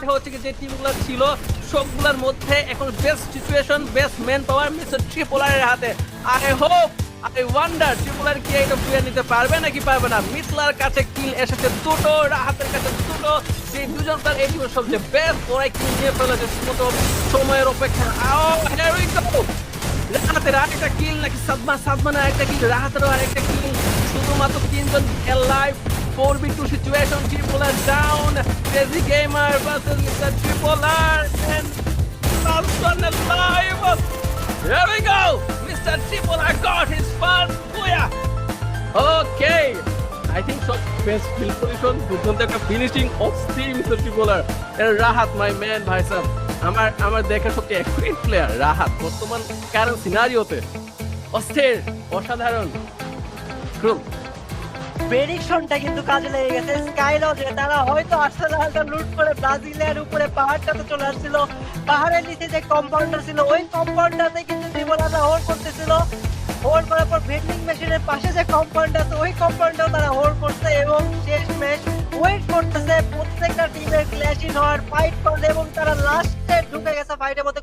হাতে হচ্ছে কি যে টিমগুলো ছিল সবগুলোর মধ্যে এখন best situation best man power mister ট্রিপলারের হাতে। I hope I wonder Tripler কি এটা বুয়ে নিতে পারবে নাকি পারবে না। মিথলার কাছে কিল এসেছে দুটো, রাহাতের কাছে দুটো, সেই দুজন তার এই টিমের সবচেয়ে বেস্ট, ওরাই কিল নিয়ে ফেলেছে শুধুমাত্র সময়ের অপেক্ষা। হিয়ার উই গো, রাহাতের আরেকটা কিল নাকি সাদমানের আরেকটা কিল, রাহাতেরও আরেকটা কিল, শুধুমাত্র তিনজন live 4v2 situation, Tripolar down, Crazy Gamer versus Mr. Tripolar, and last one alive. Here we go, Mr. Tripolar got his first booyah. Okay, I think so. Best field position, দুর্দান্ত একটা finishing অস্থির Mr. Tripolar, and Rahat my man ভাই সাহেব, আমার দেখা সবচেয়ে experience player Rahat বর্তমান কারণ সিনারিওতে অস্থির অসাধারণ। প্রেডিকশনটা কিন্তু কাজে লেগে গেছে স্কাইলজে। তারা হয়তো আর্সেনালটা লুট করে ব্রাজিলের উপরে পাহাড়টাতে চলে আসছিল, পাহাড়ের নিচে যে কম্পাউন্ডার ছিল ওই কম্পাউন্ডারতে কিন্তু ট্রিপলাররা হোল্ড করতেছিল। হোল্ড করার পর ভেন্ডিং মেশিনের পাশে যে কম্পাউন্ড আছে ওই কম্পাউন্ডটাও তারা হোল্ড করছে এবং শেষ ম্যাচ ওয়েট করতেছে প্রত্যেকটা টিমের ক্ল্যাশ ইন হওয়ার, ফাইট করবে এবং তারা লাস্টে ঢুকে গেছে ফাইটের মধ্যে।